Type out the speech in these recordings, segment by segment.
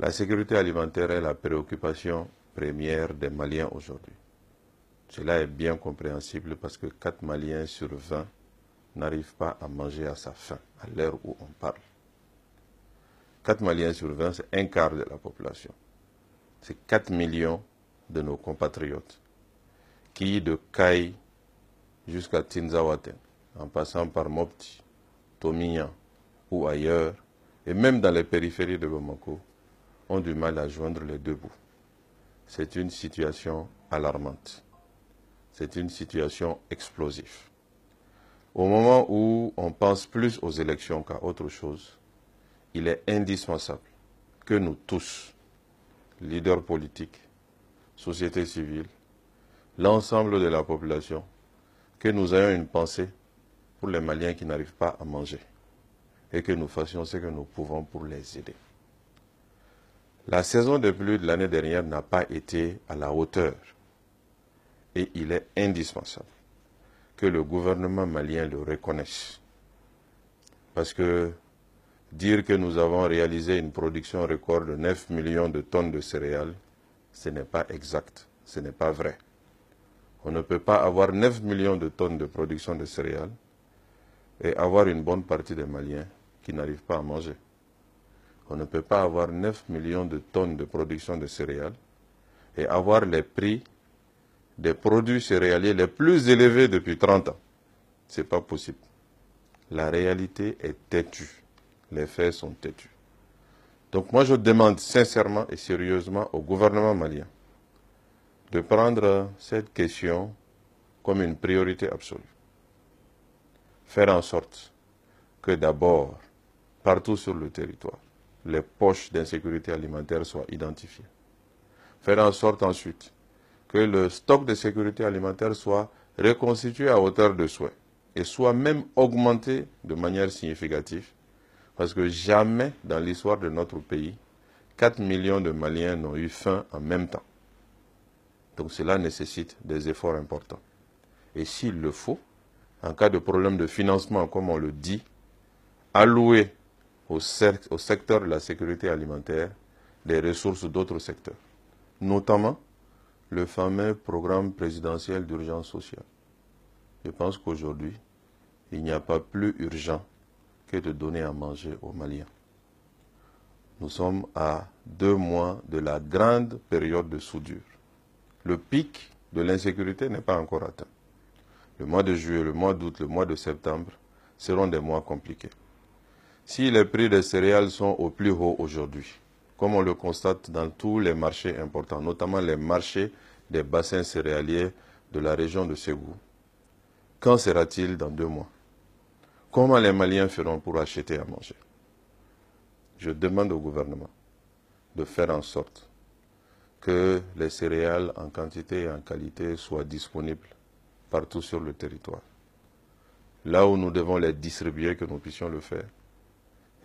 La sécurité alimentaire est la préoccupation première des Maliens aujourd'hui. Cela est bien compréhensible parce que 4 Maliens sur 20 n'arrivent pas à manger à sa faim à l'heure où on parle. 4 Maliens sur 20, c'est un quart de la population. C'est 4 millions de nos compatriotes qui, de Kaï jusqu'à Tinzawaten, en passant par Mopti, Tomia ou ailleurs, et même dans les périphéries de Bamako, ont du mal à joindre les deux bouts. C'est une situation alarmante. C'est une situation explosive. Au moment où on pense plus aux élections qu'à autre chose, il est indispensable que nous tous, leaders politiques, société civile, l'ensemble de la population, que nous ayons une pensée pour les Maliens qui n'arrivent pas à manger et que nous fassions ce que nous pouvons pour les aider. La saison de pluie de l'année dernière n'a pas été à la hauteur et il est indispensable que le gouvernement malien le reconnaisse. Parce que dire que nous avons réalisé une production record de 9 millions de tonnes de céréales, ce n'est pas exact, ce n'est pas vrai. On ne peut pas avoir 9 millions de tonnes de production de céréales et avoir une bonne partie des Maliens qui n'arrivent pas à manger. On ne peut pas avoir 9 millions de tonnes de production de céréales et avoir les prix des produits céréaliers les plus élevés depuis 30 ans. Ce n'est pas possible. La réalité est têtue. Les faits sont têtus. Donc moi je demande sincèrement et sérieusement au gouvernement malien de prendre cette question comme une priorité absolue. Faire en sorte que d'abord, partout sur le territoire, les poches d'insécurité alimentaire soient identifiées. Faire en sorte ensuite que le stock de sécurité alimentaire soit reconstitué à hauteur de souhait et soit même augmenté de manière significative, parce que jamais dans l'histoire de notre pays, 4 millions de Maliens n'ont eu faim en même temps. Donc cela nécessite des efforts importants. Et s'il le faut, en cas de problème de financement, comme on le dit, allouer au secteur de la sécurité alimentaire des ressources d'autres secteurs, notamment le fameux programme présidentiel d'urgence sociale. Je pense qu'aujourd'hui, il n'y a pas plus urgent que de donner à manger aux Maliens. Nous sommes à 2 mois de la grande période de soudure. Le pic de l'insécurité n'est pas encore atteint. Le mois de juillet, le mois d'août, le mois de septembre seront des mois compliqués. Si les prix des céréales sont au plus haut aujourd'hui, comme on le constate dans tous les marchés importants, notamment les marchés des bassins céréaliers de la région de Ségou, quand sera-t-il dans 2 mois? Comment les Maliens feront pour acheter à manger? Je demande au gouvernement de faire en sorte que les céréales en quantité et en qualité soient disponibles partout sur le territoire. Là où nous devons les distribuer, que nous puissions le faire.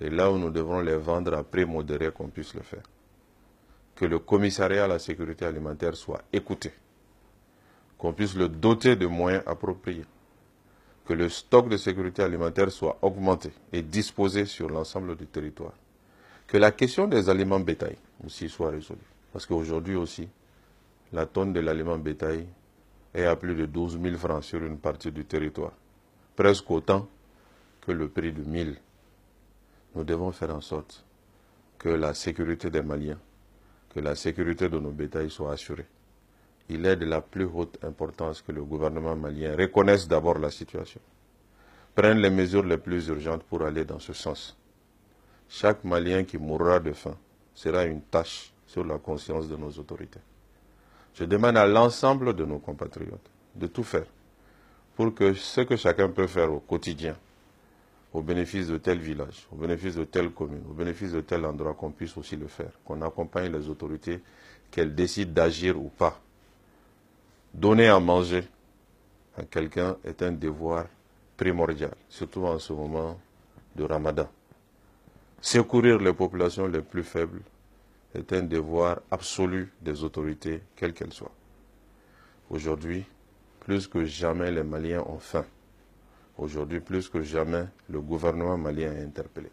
Et là où nous devons les vendre à prix modéré, qu'on puisse le faire. Que le commissariat à la sécurité alimentaire soit écouté. Qu'on puisse le doter de moyens appropriés. Que le stock de sécurité alimentaire soit augmenté et disposé sur l'ensemble du territoire. Que la question des aliments bétail aussi soit résolue. Parce qu'aujourd'hui aussi, la tonne de l'aliment bétail est à plus de 12 000 francs sur une partie du territoire. Presque autant que le prix du mil. Nous devons faire en sorte que la sécurité des Maliens, que la sécurité de nos bétails soit assurée. Il est de la plus haute importance que le gouvernement malien reconnaisse d'abord la situation, prenne les mesures les plus urgentes pour aller dans ce sens. Chaque Malien qui mourra de faim sera une tâche sur la conscience de nos autorités. Je demande à l'ensemble de nos compatriotes de tout faire pour que ce que chacun peut faire au quotidien, au bénéfice de tel village, au bénéfice de telle commune, au bénéfice de tel endroit, qu'on puisse aussi le faire, qu'on accompagne les autorités, qu'elles décident d'agir ou pas. Donner à manger à quelqu'un est un devoir primordial, surtout en ce moment de Ramadan. Secourir les populations les plus faibles est un devoir absolu des autorités, quelles qu'elles soient. Aujourd'hui, plus que jamais, les Maliens ont faim. Aujourd'hui, plus que jamais, le gouvernement malien est interpellé.